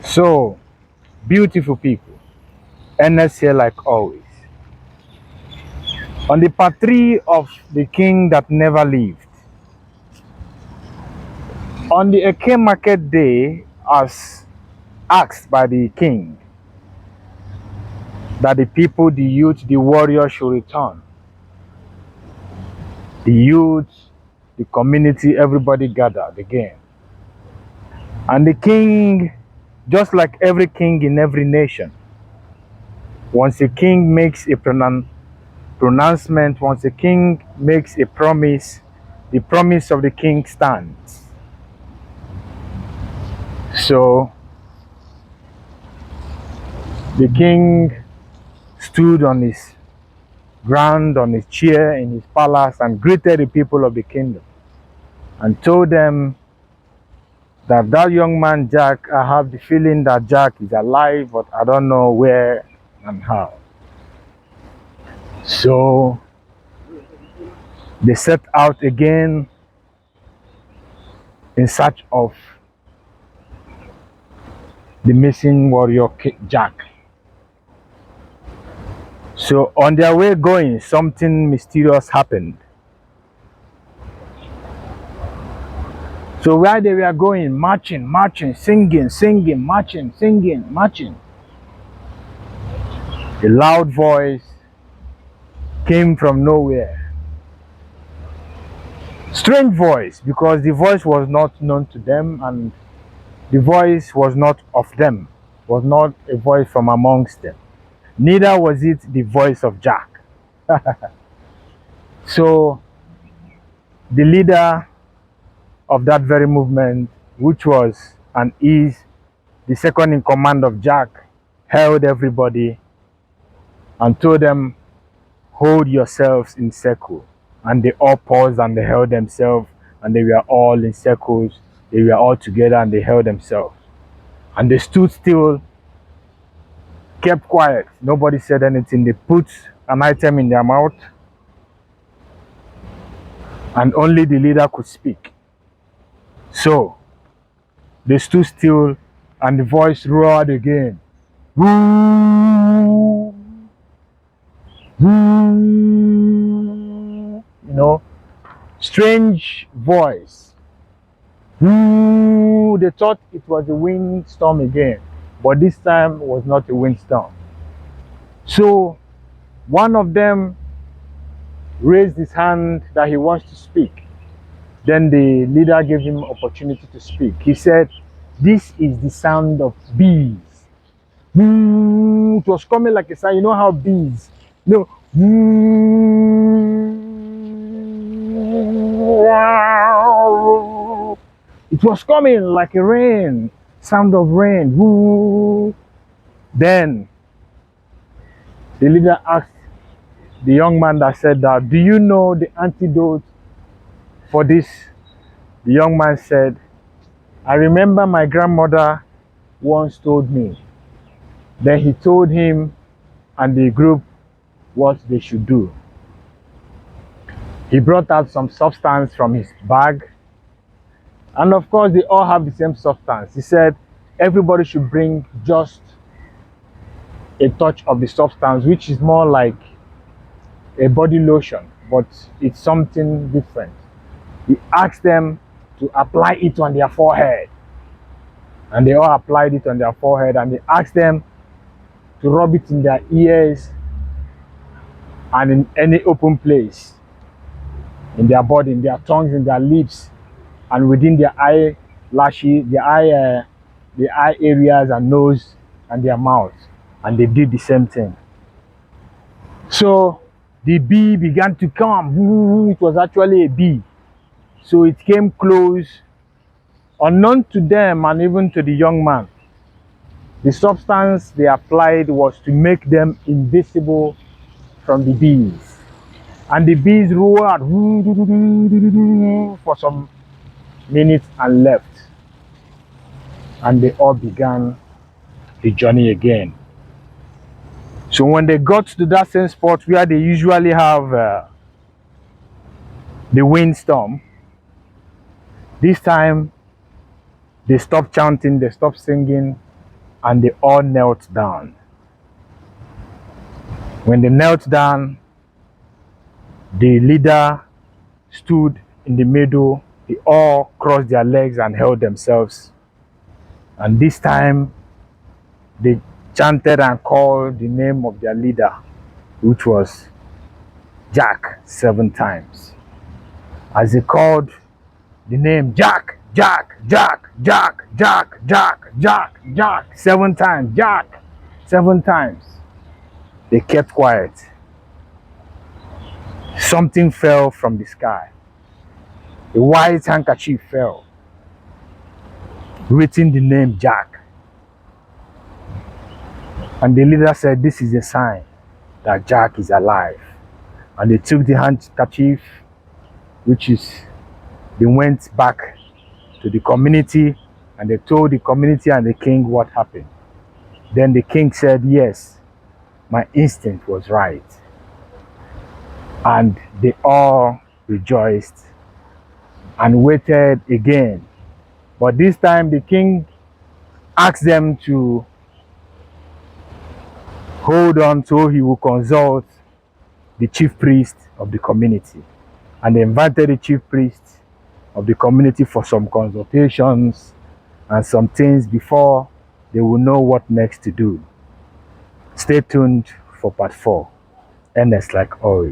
So, beautiful people, Ernest here like always. On the part 3 of the king that never lived, on the Eke market day, as asked by the king, that the people, the youth, the warriors should return. The youth, the community, everybody gathered again. And the king, just like every king in every nation, once a king makes a pronouncement, once a king makes a promise, the promise of the king stands. So the king stood on his ground, on his chair in his palace, and greeted the people of the kingdom and told them that young man Jack, I have the feeling that Jack is alive, but I don't know where and how. So they set out again in search of the missing warrior Jack. So on their way going, something mysterious happened. So where they were going, marching, singing, marching, a loud voice came from nowhere. Strange voice, because the voice was not known to them and the voice was not of them, was not a voice from amongst them. Neither was it the voice of Jack. So the leader of that very movement, which was and is the second in command of Jack, held everybody and told them, hold yourselves in circle. And they all paused and they held themselves, and they were all in circles. They were all together and they held themselves. And they stood still, kept quiet. Nobody said anything. They put an item in their mouth, and only the leader could speak. So they stood still, and the voice roared again. Woo! Woo! Strange voice. Woo! They thought it was a windstorm again, but this time was not a windstorm. So one of them raised his hand that he wants to speak. Then the leader gave him opportunity to speak. He said, this is the sound of bees. It was coming like a sound. You know how bees, it was coming like a rain, sound of rain. Then the leader asked the young man that said that, do you know the antidote for this? The young man said, I remember my grandmother once told me. Then he told him and the group what they should do. He brought out some substance from his bag, and of course they all have the same substance. He said everybody should bring just a touch of the substance, which is more like a body lotion, but it's something different. He asked them to apply it on their forehead, and they all applied it on their forehead, and he asked them to rub it in their ears and in any open place in their body, in their tongues, in their lips, and within their eyelashes, the eye areas and nose and their mouth. And they did the same thing. So the bee began to come. It was actually a bee. So it came close, unknown to them and even to the young man. The substance they applied was to make them invisible from the bees. And the bees roared for some minutes and left. And they all began the journey again. So when they got to that same spot where they usually have the windstorm, this time they stopped chanting, they stopped singing, and they all knelt down. When they knelt down, the leader stood in the middle. They all crossed their legs and held themselves. And this time, they chanted and called the name of their leader, which was Jack, 7 times. As they called the name Jack, Jack, Jack, Jack, Jack, Jack, Jack, Jack, 7 times, Jack, 7 times, they kept quiet. Something fell from the sky. A white handkerchief fell, written the name Jack. And the leader said, "This is a sign that Jack is alive." And they took the handkerchief, they went back to the community and they told the community and the king what happened. Then the king said, "Yes, my instinct was right." And they all rejoiced and waited again. But this time the king asked them to hold on so he will consult the chief priest of the community. And they invited the chief priest of the community for some consultations and some things before they will know what next to do. Stay tuned for part 4. Ernest like oil.